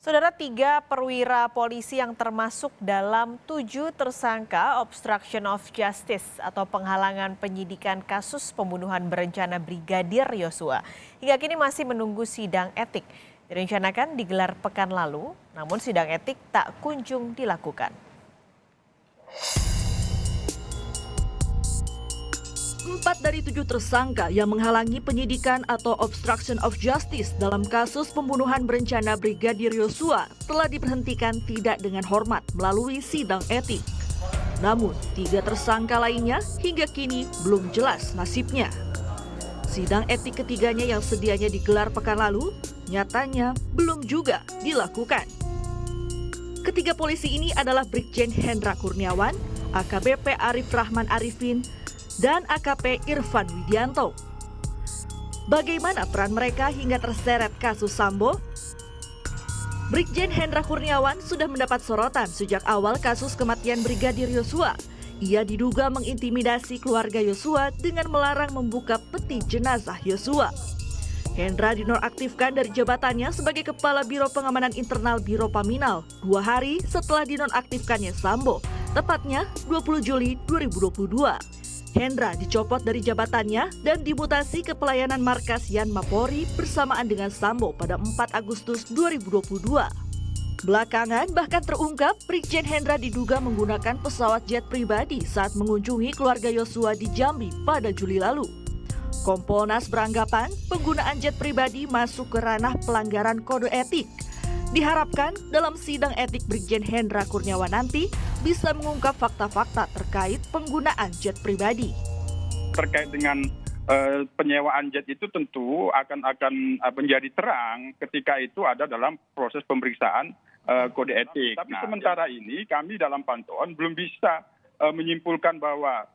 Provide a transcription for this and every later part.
Saudara, 3 perwira polisi yang termasuk dalam 7 tersangka obstruction of justice atau penghalangan penyidikan kasus pembunuhan berencana Brigadir Yosua hingga kini masih menunggu sidang etik. Direncanakan digelar pekan lalu, namun sidang etik tak kunjung dilakukan. 4 dari 7 tersangka yang menghalangi penyidikan atau obstruction of justice dalam kasus pembunuhan berencana Brigadir Yosua telah diberhentikan tidak dengan hormat melalui sidang etik. Namun, 3 tersangka lainnya hingga kini belum jelas nasibnya. Sidang etik ketiganya yang sedianya digelar pekan lalu, nyatanya belum juga dilakukan. Ketiga polisi ini adalah Brigjen Hendra Kurniawan, AKBP Arif Rahman Arifin, dan AKP Irfan Widianto. Bagaimana peran mereka hingga terseret kasus Sambo? Brigjen Hendra Kurniawan sudah mendapat sorotan sejak awal kasus kematian Brigadir Yosua. Ia diduga mengintimidasi keluarga Yosua dengan melarang membuka peti jenazah Yosua. Hendra dinonaktifkan dari jabatannya sebagai Kepala Biro Pengamanan Internal Biro Paminal 2 hari setelah dinonaktifkannya Sambo, tepatnya 20 Juli 2022. Hendra dicopot dari jabatannya dan dimutasi ke pelayanan markas Yan Mapori bersamaan dengan Sambo pada 4 Agustus 2022. Belakangan bahkan terungkap Brigjen Hendra diduga menggunakan pesawat jet pribadi saat mengunjungi keluarga Yosua di Jambi pada Juli lalu. Kompolnas beranggapan penggunaan jet pribadi masuk ke ranah pelanggaran kode etik. Diharapkan dalam sidang etik Brigjen Hendra Kurniawan nanti bisa mengungkap fakta-fakta terkait penggunaan jet pribadi. Terkait dengan penyewaan jet itu tentu akan menjadi terang ketika itu ada dalam proses pemeriksaan kode etik. Tapi sementara ini kami dalam pantauan belum bisa menyimpulkan bahwa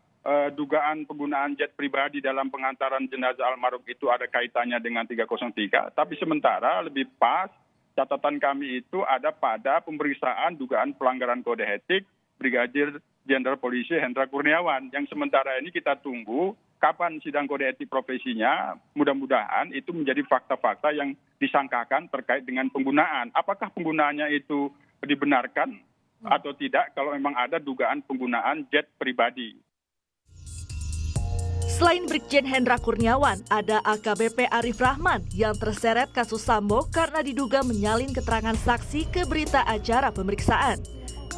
dugaan penggunaan jet pribadi dalam pengantaran jenazah almarhum itu ada kaitannya dengan 303. Tapi sementara lebih pas catatan kami itu ada pada pemeriksaan dugaan pelanggaran kode etik Brigadir Jenderal Polisi Hendra Kurniawan, yang sementara ini kita tunggu kapan sidang kode etik profesinya. Mudah-mudahan itu menjadi fakta-fakta yang disangkakan terkait dengan penggunaan. Apakah penggunaannya itu dibenarkan atau tidak kalau memang ada dugaan penggunaan jet pribadi. Selain Brigjen Hendra Kurniawan, ada AKBP Arif Rahman yang terseret kasus Sambo karena diduga menyalin keterangan saksi ke berita acara pemeriksaan.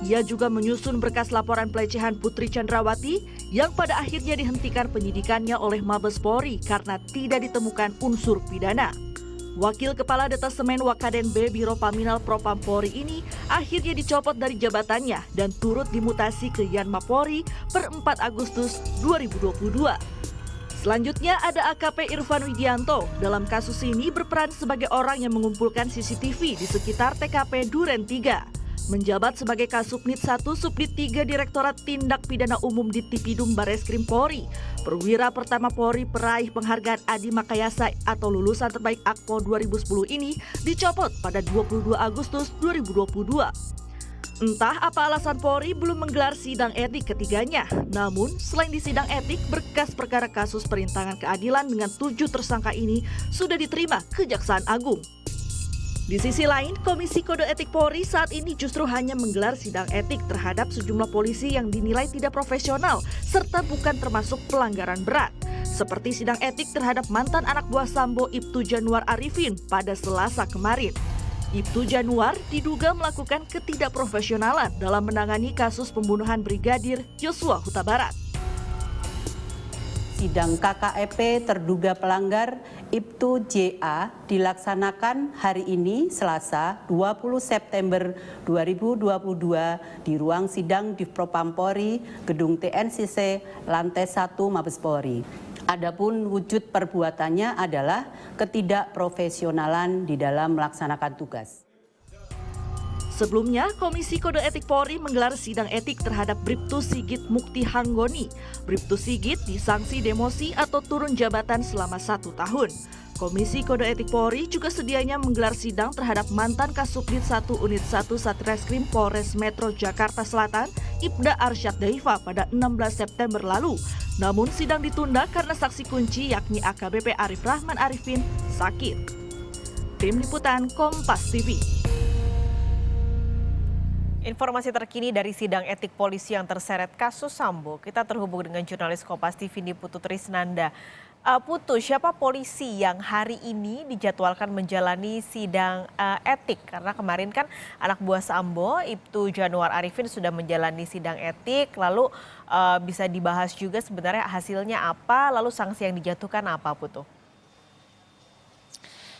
Ia juga menyusun berkas laporan pelecehan Putri Chandrawati yang pada akhirnya dihentikan penyidikannya oleh Mabes Polri karena tidak ditemukan unsur pidana. Wakil Kepala Detasemen Wakaden B Biro Paminal Propam Polri ini akhirnya dicopot dari jabatannya dan turut dimutasi ke Yan Mapori per 4 Agustus 2022. Selanjutnya ada AKP Irfan Widianto. Dalam kasus ini berperan sebagai orang yang mengumpulkan CCTV di sekitar TKP Duren 3. Menjabat sebagai Kasubnit 1 Subdit 3 Direktorat Tindak Pidana Umum di Tipidum Bareskrim Polri. Perwira pertama Polri peraih penghargaan Adi Makayasa atau lulusan terbaik Akpol 2010 ini dicopot pada 22 Agustus 2022. Entah apa alasan Polri belum menggelar sidang etik ketiganya. Namun, selain di sidang etik, berkas perkara kasus perintangan keadilan dengan 7 tersangka ini sudah diterima Kejaksaan Agung. Di sisi lain, Komisi Kode Etik Polri saat ini justru hanya menggelar sidang etik terhadap sejumlah polisi yang dinilai tidak profesional serta bukan termasuk pelanggaran berat. Seperti sidang etik terhadap mantan anak buah Sambo Ibtu Januar Arifin pada Selasa kemarin. Ibtu Januar diduga melakukan ketidakprofesionalan dalam menangani kasus pembunuhan Brigadir Yosua Huta Barat. Sidang KKEP terduga pelanggar Ibtu JA dilaksanakan hari ini Selasa 20 September 2022 di ruang sidang Divpropam Polri, Gedung TNCC, lantai 1 Mabes Polri. Adapun wujud perbuatannya adalah ketidakprofesionalan di dalam melaksanakan tugas. Sebelumnya, Komisi Kode Etik Polri menggelar sidang etik terhadap Bribtu Sigit Mukti Hanggoni. Bribtu Sigit disangsi demosi atau turun jabatan selama 1 tahun. Komisi Kode Etik Polri juga sedianya menggelar sidang terhadap mantan Kasubdit 1 Unit 1 Satreskrim Polres Metro Jakarta Selatan, Ibda Arsyad Daifa pada 16 September lalu. Namun sidang ditunda karena saksi kunci yakni AKBP Arif Rahman Arifin sakit. Tim Liputan Kompas TV. Informasi terkini dari sidang etik polisi yang terseret kasus Sambo. Kita terhubung dengan jurnalis Kompas TV Niputu Trisnanda. Putu, siapa polisi yang hari ini dijadwalkan menjalani sidang etik? Karena kemarin kan anak buah Sambo, Ibtu Januar Arifin sudah menjalani sidang etik. Lalu bisa dibahas juga sebenarnya hasilnya apa, lalu sanksi yang dijatuhkan apa, Putu?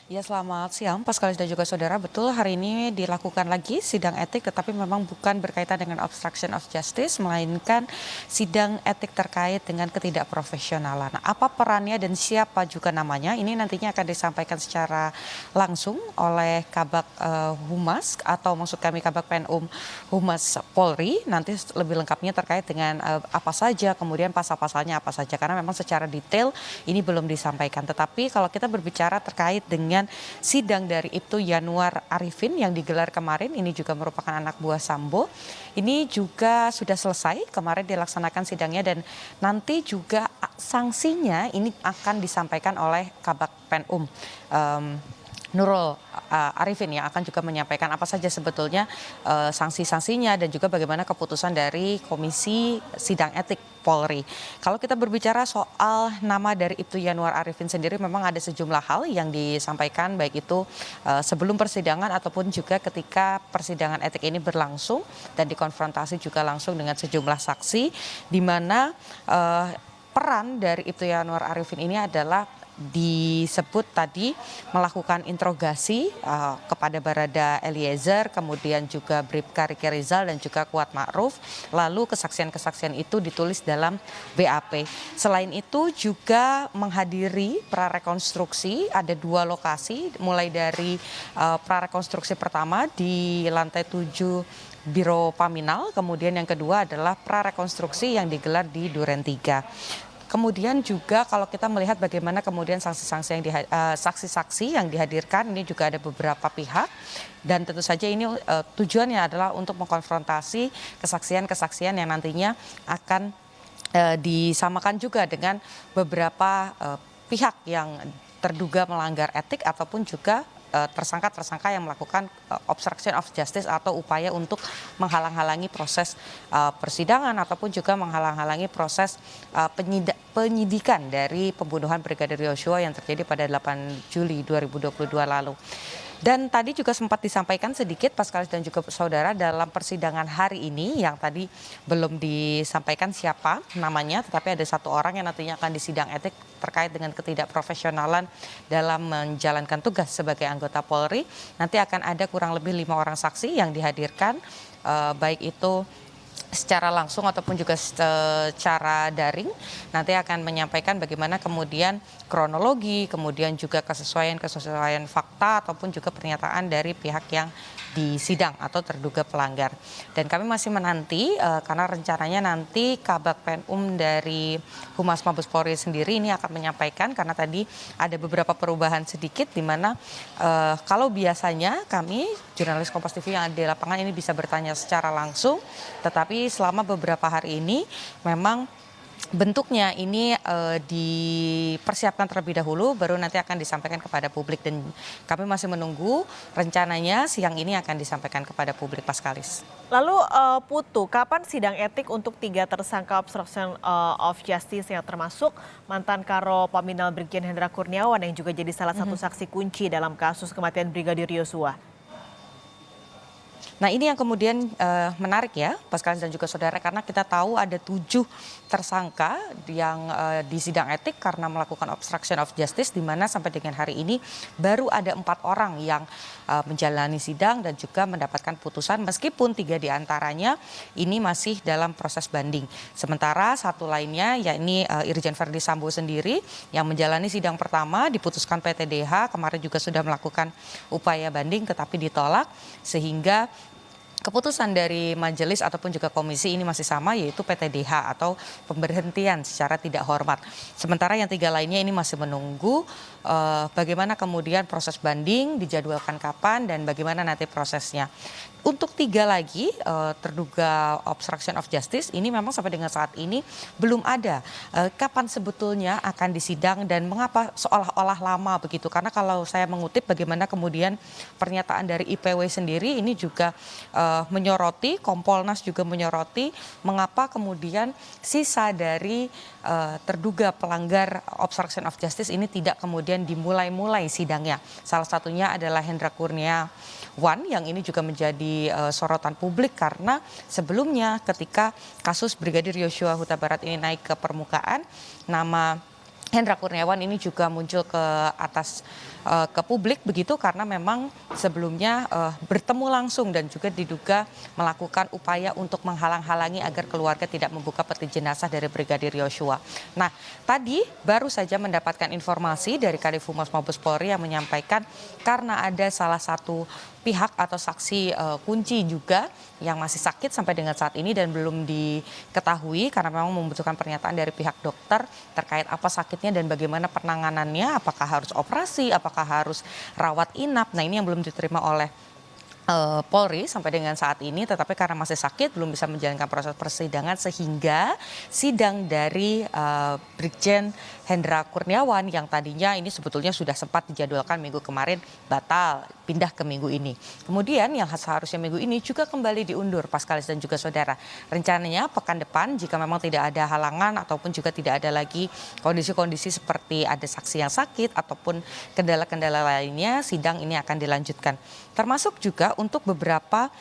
Ya, selamat siang Pak Skalis dan juga saudara. Betul, hari ini dilakukan lagi sidang etik, tetapi memang bukan berkaitan dengan obstruction of justice, melainkan sidang etik terkait dengan ketidakprofesionalan. Nah, apa perannya dan siapa juga namanya, ini nantinya akan disampaikan secara langsung oleh Kabak Humas, atau maksud kami Kabak Penum Humas Polri. Nanti lebih lengkapnya terkait dengan apa saja, kemudian pasal-pasalnya apa saja, karena memang secara detail ini belum disampaikan. Tetapi kalau kita berbicara terkait dengan sidang dari Ibtu Januar Arifin yang digelar kemarin, ini juga merupakan anak buah Sambo. Ini juga sudah selesai, kemarin dilaksanakan sidangnya, dan nanti juga sanksinya ini akan disampaikan oleh Kabak Penum Nurul Arifin, yang akan juga menyampaikan apa saja sebetulnya sanksi-sanksinya dan juga bagaimana keputusan dari Komisi Sidang Etik Polri. Kalau kita berbicara soal nama dari Ibtu Januar Arifin sendiri, memang ada sejumlah hal yang disampaikan, baik itu sebelum persidangan ataupun juga ketika persidangan etik ini berlangsung dan dikonfrontasi juga langsung dengan sejumlah saksi, di mana peran dari Ibtu Januar Arifin ini adalah disebut tadi melakukan interogasi kepada Barada Eliezer, kemudian juga Bribka Riki Rizal dan juga Kuat Ma'ruf. Lalu kesaksian-kesaksian itu ditulis dalam BAP. Selain itu juga menghadiri prarekonstruksi, ada 2 lokasi, mulai dari prarekonstruksi pertama di lantai 7 Biro Paminal, kemudian yang kedua adalah prarekonstruksi yang digelar di Duren 3. Kemudian juga kalau kita melihat bagaimana kemudian saksi-saksi yang dihadirkan, ini juga ada beberapa pihak, dan tentu saja ini tujuannya adalah untuk mengkonfrontasi kesaksian-kesaksian yang nantinya akan disamakan juga dengan beberapa pihak yang terduga melanggar etik ataupun juga tersangka-tersangka yang melakukan obstruction of justice atau upaya untuk menghalang-halangi proses persidangan ataupun juga menghalang-halangi proses penyidikan dari pembunuhan Brigadir Yosua yang terjadi pada 8 Juli 2022 lalu. Dan tadi juga sempat disampaikan sedikit Pak Skalis dan juga saudara dalam persidangan hari ini yang tadi belum disampaikan siapa namanya, tetapi ada 1 orang yang nantinya akan disidang etik terkait dengan ketidakprofesionalan dalam menjalankan tugas sebagai anggota Polri. Nanti akan ada kurang lebih 5 orang saksi yang dihadirkan, baik itu secara langsung ataupun juga secara daring. Nanti akan menyampaikan bagaimana kemudian kronologi, kemudian juga kesesuaian fakta ataupun juga pernyataan dari pihak yang disidang atau terduga pelanggar. Dan kami masih menanti karena rencananya nanti Kabak Penum dari Humas Mabes Polri sendiri ini akan menyampaikan, karena tadi ada beberapa perubahan sedikit, di mana kalau biasanya kami jurnalis Kompas TV yang ada di lapangan ini bisa bertanya secara langsung, tetapi selama beberapa hari ini memang bentuknya ini dipersiapkan terlebih dahulu, baru nanti akan disampaikan kepada publik, dan kami masih menunggu, rencananya siang ini akan disampaikan kepada publik, Pak Skalis. Lalu Putu, kapan sidang etik untuk 3 tersangka obstruction of justice yang termasuk mantan Karo Paminal Brigjen Hendra Kurniawan yang juga jadi salah satu saksi kunci dalam kasus kematian Brigadir Yosua? Nah, ini yang kemudian menarik ya Pak Skalis dan juga saudara, karena kita tahu ada 7 tersangka yang di sidang etik karena melakukan obstruction of justice, di mana sampai dengan hari ini baru ada 4 orang yang menjalani sidang dan juga mendapatkan putusan, meskipun 3 diantaranya ini masih dalam proses banding. Sementara 1 lainnya yakni Irjen Verdi Sambo sendiri yang menjalani sidang pertama diputuskan PTDH, kemarin juga sudah melakukan upaya banding tetapi ditolak, sehingga keputusan dari majelis ataupun juga komisi ini masih sama, yaitu PTDH atau pemberhentian secara tidak hormat. Sementara yang 3 lainnya ini masih menunggu bagaimana kemudian proses banding, dijadwalkan kapan dan bagaimana nanti prosesnya. Untuk 3 lagi terduga obstruction of justice ini memang sampai dengan saat ini belum ada kapan sebetulnya akan disidang dan mengapa seolah-olah lama begitu. Karena kalau saya mengutip bagaimana kemudian pernyataan dari IPW sendiri ini juga menyoroti, Kompolnas juga menyoroti mengapa kemudian sisa dari terduga pelanggar obstruction of justice ini tidak kemudian dimulai-mulai sidangnya. Salah satunya adalah Hendra Kurniawan yang ini juga menjadi sorotan publik karena sebelumnya ketika kasus Brigadir Yosua Huta Barat ini naik ke permukaan, nama Hendra Kurniawan ini juga muncul ke publik begitu karena memang sebelumnya bertemu langsung dan juga diduga melakukan upaya untuk menghalang-halangi agar keluarga tidak membuka peti jenazah dari Brigadir Yosua. Nah, tadi baru saja mendapatkan informasi dari Kadif Humas Mabes Polri yang menyampaikan karena ada salah satu pihak atau saksi kunci juga yang masih sakit sampai dengan saat ini dan belum diketahui karena memang membutuhkan pernyataan dari pihak dokter terkait apa sakitnya dan bagaimana penanganannya, apakah harus operasi, apakah harus rawat inap. Nah, ini yang belum diterima oleh Polri sampai dengan saat ini, tetapi karena masih sakit belum bisa menjalankan proses persidangan sehingga sidang dari Brigjen Hendra Kurniawan yang tadinya ini sebetulnya sudah sempat dijadwalkan minggu kemarin batal pindah ke minggu ini. Kemudian yang seharusnya minggu ini juga kembali diundur Paskalis dan juga saudara. Rencananya pekan depan jika memang tidak ada halangan ataupun juga tidak ada lagi kondisi-kondisi seperti ada saksi yang sakit ataupun kendala-kendala lainnya, sidang ini akan dilanjutkan. Termasuk juga untuk beberapa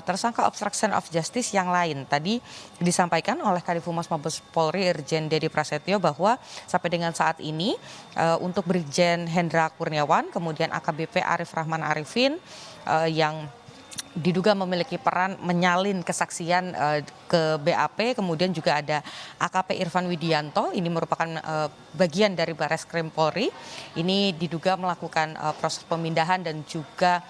tersangka obstruction of justice yang lain. Tadi disampaikan oleh Kadif Humas Mabes Polri Irjen Dedi Prasetyo bahwa sampai dengan saat ini untuk Brigjen Hendra Kurniawan, kemudian AKBP Arif Rahman Arifin yang diduga memiliki peran menyalin kesaksian ke BAP, kemudian juga ada AKP Irfan Widianto, ini merupakan bagian dari Barreskrim Polri, ini diduga melakukan proses pemindahan dan juga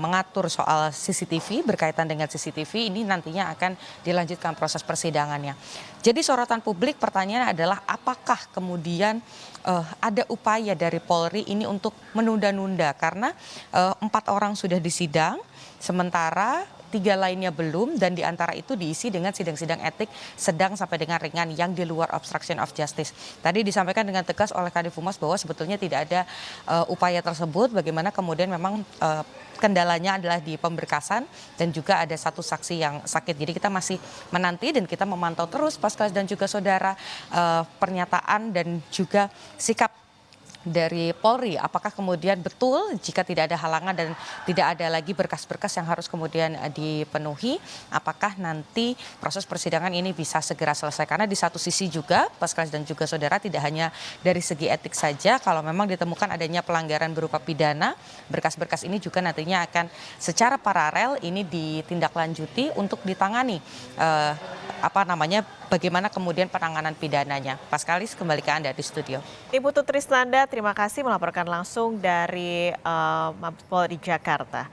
mengatur soal CCTV, berkaitan dengan CCTV ini nantinya akan dilanjutkan proses persidangannya. Jadi sorotan publik pertanyaan adalah apakah kemudian ada upaya dari Polri ini untuk menunda-nunda karena 4 orang sudah disidang, sementara 3 lainnya belum dan diantara itu diisi dengan sidang-sidang etik sedang sampai dengan ringan yang di luar obstruction of justice. Tadi disampaikan dengan tegas oleh Kadif Humas bahwa sebetulnya tidak ada upaya tersebut, bagaimana kemudian memang kendalanya adalah di pemberkasan dan juga ada satu saksi yang sakit. Jadi kita masih menanti dan kita memantau terus Paskalis dan juga saudara pernyataan dan juga sikap dari Polri, apakah kemudian betul jika tidak ada halangan dan tidak ada lagi berkas-berkas yang harus kemudian dipenuhi, apakah nanti proses persidangan ini bisa segera selesai. Karena di satu sisi juga Paskalis dan juga saudara tidak hanya dari segi etik saja, kalau memang ditemukan adanya pelanggaran berupa pidana, berkas-berkas ini juga nantinya akan secara paralel ini ditindaklanjuti untuk ditangani bagaimana kemudian penanganan pidananya. Paskalis, kembali ke Anda di studio. Ibu Tutrisnanda, terima kasih melaporkan langsung dari Mabes Polri Jakarta.